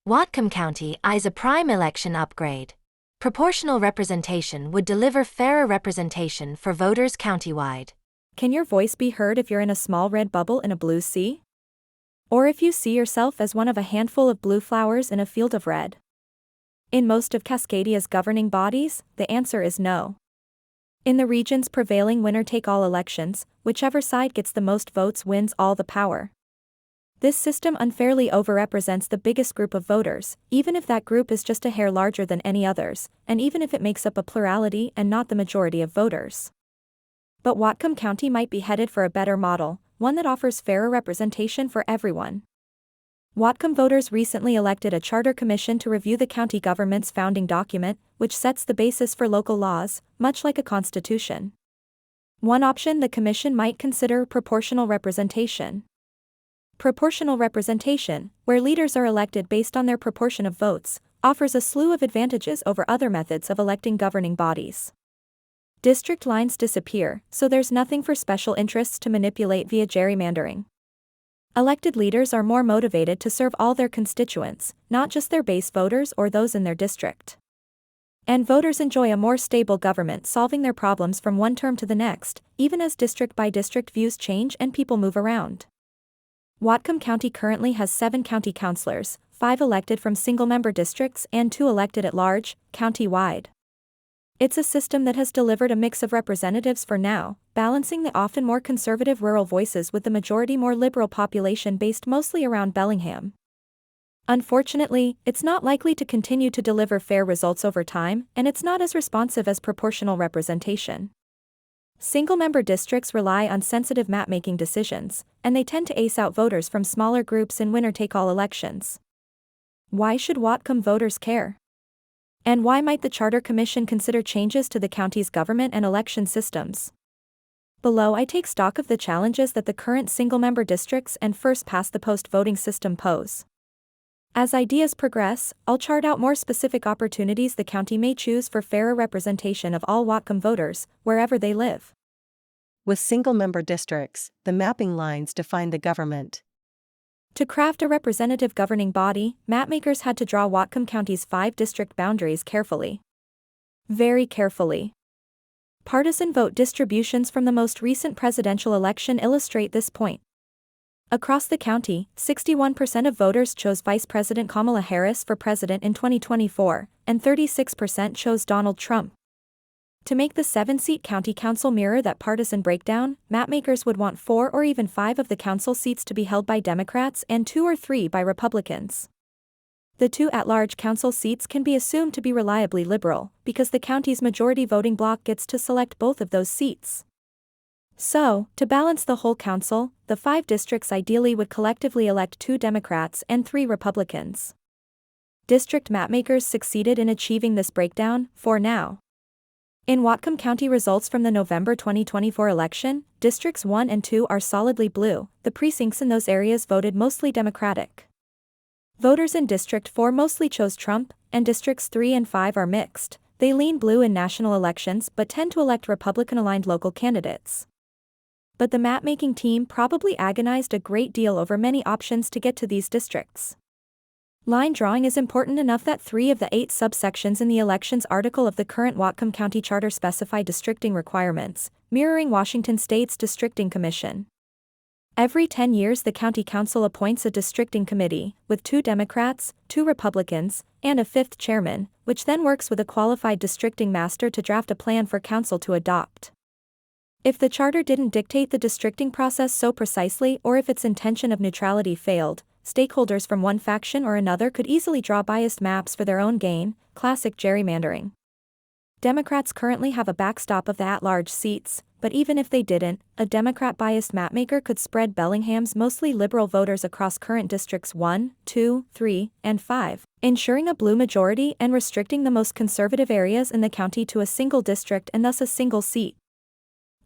Whatcom County eyes a prime election upgrade. Proportional representation would deliver fairer representation for voters countywide. Can your voice be heard if you're in a small red bubble in a blue sea? Or if you see yourself as one of a handful of blue flowers in a field of red? In most of Cascadia's governing bodies, the answer is no. In the region's prevailing winner-take-all elections, whichever side gets the most votes wins all the power. This system unfairly overrepresents the biggest group of voters, even if that group is just a hair larger than any others, and even if it makes up a plurality and not the majority of voters. But Whatcom County might be headed for a better model, one that offers fairer representation for everyone. Whatcom voters recently elected a charter commission to review the county government's founding document, which sets the basis for local laws, much like a constitution. One option the commission might consider proportional representation. Proportional representation, where leaders are elected based on their proportion of votes, offers a slew of advantages over other methods of electing governing bodies. District lines disappear, so there's nothing for special interests to manipulate via gerrymandering. Elected leaders are more motivated to serve all their constituents, not just their base voters or those in their district. And voters enjoy a more stable government solving their problems from one term to the next, even as district-by-district views change and people move around. Whatcom County currently has 7 county councilors, 5 elected from single-member districts and 2 elected at large, county-wide. It's a system that has delivered a mix of representatives for now, balancing the often more conservative rural voices with the majority more liberal population based mostly around Bellingham. Unfortunately, it's not likely to continue to deliver fair results over time, and it's not as responsive as proportional representation. Single-member districts rely on sensitive map-making decisions, and they tend to ace out voters from smaller groups in winner-take-all elections. Why should Whatcom voters care? And why might the Charter Commission consider changes to the county's government and election systems? Below I take stock of the challenges that the current single-member districts and first-past-the-post voting system pose. As ideas progress, I'll chart out more specific opportunities the county may choose for fairer representation of all Whatcom voters, wherever they live. With single-member districts, the mapping lines define the government. To craft a representative governing body, mapmakers had to draw Whatcom County's 5 district boundaries carefully. Very carefully. Partisan vote distributions from the most recent presidential election illustrate this point. Across the county, 61% of voters chose Vice President Kamala Harris for president in 2024, and 36% chose Donald Trump. To make the 7-seat county council mirror that partisan breakdown, mapmakers would want 4 or even 5 of the council seats to be held by Democrats and 2 or 3 by Republicans. The 2 at-large council seats can be assumed to be reliably liberal, because the county's majority voting bloc gets to select both of those seats. So, to balance the whole council, the 5 districts ideally would collectively elect 2 Democrats and 3 Republicans. District mapmakers succeeded in achieving this breakdown, for now. In Whatcom County results from the November 2024 election, Districts 1 and 2 are solidly blue, the precincts in those areas voted mostly Democratic. Voters in District 4 mostly chose Trump, and Districts 3 and 5 are mixed, they lean blue in national elections but tend to elect Republican-aligned local candidates. But the map-making team probably agonized a great deal over many options to get to these districts. Line drawing is important enough that 3 of the 8 subsections in the elections article of the current Whatcom County Charter specify districting requirements, mirroring Washington State's districting commission. Every 10 years the county council appoints a districting committee, with 2 Democrats, 2 Republicans, and a 5th chairman, which then works with a qualified districting master to draft a plan for council to adopt. If the charter didn't dictate the districting process so precisely or if its intention of neutrality failed, stakeholders from one faction or another could easily draw biased maps for their own gain, classic gerrymandering. Democrats currently have a backstop of the at-large seats, but even if they didn't, a Democrat-biased mapmaker could spread Bellingham's mostly liberal voters across current districts 1, 2, 3, and 5, ensuring a blue majority and restricting the most conservative areas in the county to a single district and thus a single seat.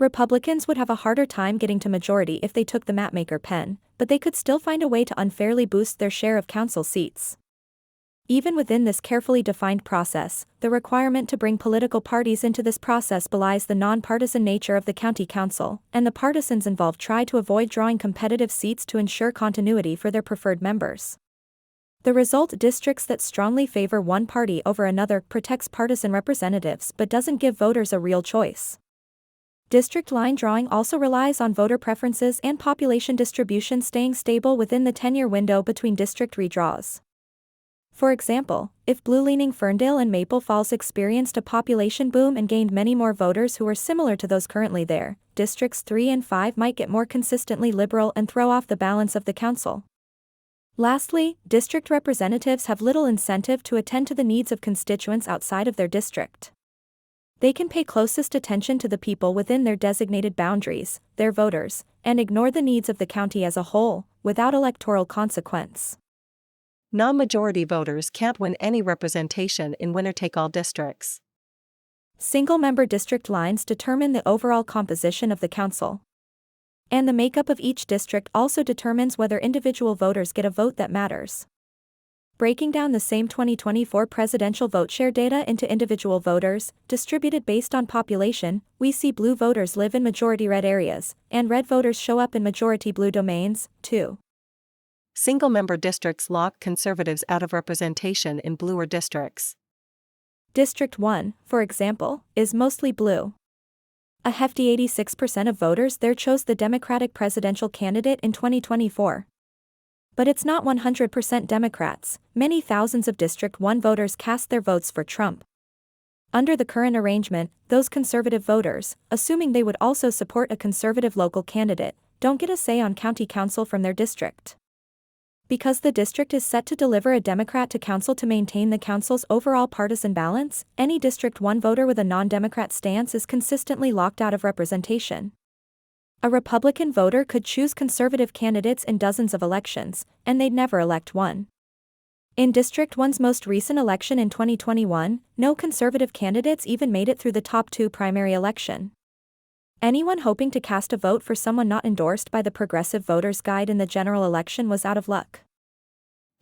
Republicans would have a harder time getting to majority if they took the mapmaker pen, but they could still find a way to unfairly boost their share of council seats. Even within this carefully defined process, the requirement to bring political parties into this process belies the nonpartisan nature of the county council, and the partisans involved try to avoid drawing competitive seats to ensure continuity for their preferred members. The result: districts that strongly favor one party over another protects partisan representatives but doesn't give voters a real choice. District line drawing also relies on voter preferences and population distribution staying stable within the 10-year window between district redraws. For example, if blue-leaning Ferndale and Maple Falls experienced a population boom and gained many more voters who were similar to those currently there, districts 3 and 5 might get more consistently liberal and throw off the balance of the council. Lastly, district representatives have little incentive to attend to the needs of constituents outside of their district. They can pay closest attention to the people within their designated boundaries, their voters, and ignore the needs of the county as a whole, without electoral consequence. Non-majority voters can't win any representation in winner-take-all districts. Single-member district lines determine the overall composition of the council. And the makeup of each district also determines whether individual voters get a vote that matters. Breaking down the same 2024 presidential vote share data into individual voters, distributed based on population, we see blue voters live in majority red areas, and red voters show up in majority blue domains, too. Single-member districts lock conservatives out of representation in bluer districts. District 1, for example, is mostly blue. A hefty 86% of voters there chose the Democratic presidential candidate in 2024. But it's not 100% Democrats. Many thousands of District 1 voters cast their votes for Trump. Under the current arrangement, those conservative voters, assuming they would also support a conservative local candidate, don't get a say on county council from their district. Because the district is set to deliver a Democrat to council to maintain the council's overall partisan balance, any District 1 voter with a non-Democrat stance is consistently locked out of representation. A Republican voter could choose conservative candidates in dozens of elections, and they'd never elect one. In District 1's most recent election in 2021, no conservative candidates even made it through the top 2 primary election. Anyone hoping to cast a vote for someone not endorsed by the Progressive Voters Guide in the general election was out of luck.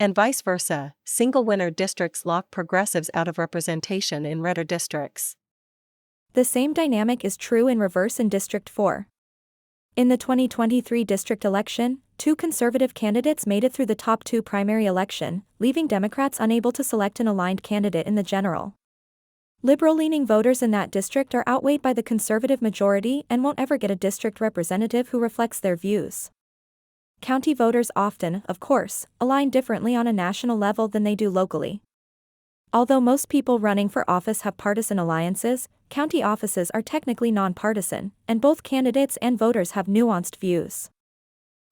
And vice versa, single-winner districts lock progressives out of representation in redder districts. The same dynamic is true in reverse in District 4. In the 2023 district election, 2 conservative candidates made it through the top 2 primary election, leaving Democrats unable to select an aligned candidate in the general. Liberal-leaning voters in that district are outweighed by the conservative majority and won't ever get a district representative who reflects their views. County voters often, of course, align differently on a national level than they do locally. Although most people running for office have partisan alliances, county offices are technically nonpartisan, and both candidates and voters have nuanced views.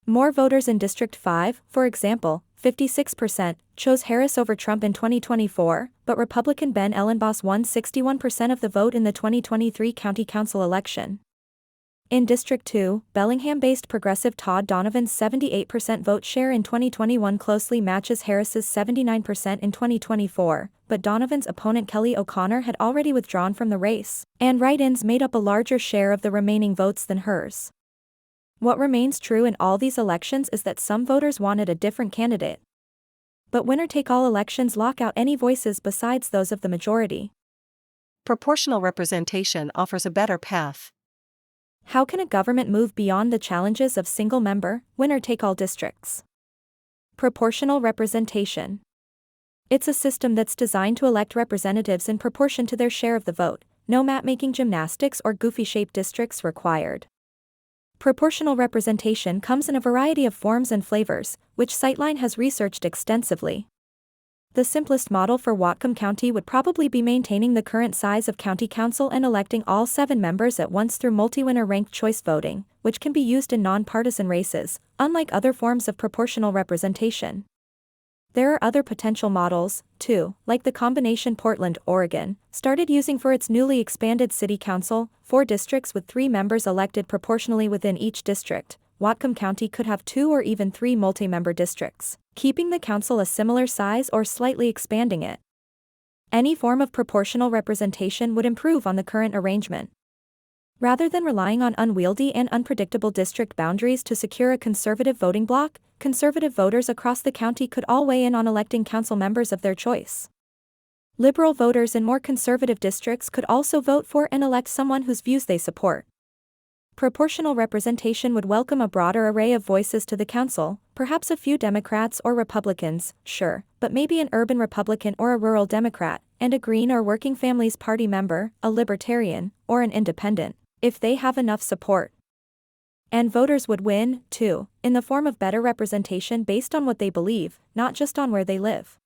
More voters in District 5, for example, 56%, chose Harris over Trump in 2024, but Republican Ben Ellenboss won 61% of the vote in the 2023 county council election. In District 2, Bellingham-based progressive Todd Donovan's 78% vote share in 2021 closely matches Harris's 79% in 2024, but Donovan's opponent Kelly O'Connor had already withdrawn from the race, and write-ins made up a larger share of the remaining votes than hers. What remains true in all these elections is that some voters wanted a different candidate. But winner-take-all elections lock out any voices besides those of the majority. Proportional representation offers a better path. How can a government move beyond the challenges of single-member, winner-take-all districts? Proportional representation. It's a system that's designed to elect representatives in proportion to their share of the vote, no map-making gymnastics or goofy-shaped districts required. Proportional representation comes in a variety of forms and flavors, which Sightline has researched extensively. The simplest model for Whatcom County would probably be maintaining the current size of county council and electing all 7 members at once through multi-winner ranked choice voting, which can be used in non-partisan races, unlike other forms of proportional representation. There are other potential models, too, like the combination Portland, Oregon, started using for its newly expanded city council, 4 districts with 3 members elected proportionally within each district. Whatcom County could have 2 or even 3 multi-member districts, keeping the council a similar size or slightly expanding it. Any form of proportional representation would improve on the current arrangement. Rather than relying on unwieldy and unpredictable district boundaries to secure a conservative voting bloc, conservative voters across the county could all weigh in on electing council members of their choice. Liberal voters in more conservative districts could also vote for and elect someone whose views they support. Proportional representation would welcome a broader array of voices to the council, perhaps a few Democrats or Republicans, sure, but maybe an urban Republican or a rural Democrat, and a Green or Working Families Party member, a Libertarian, or an Independent, if they have enough support. And voters would win, too, in the form of better representation based on what they believe, not just on where they live.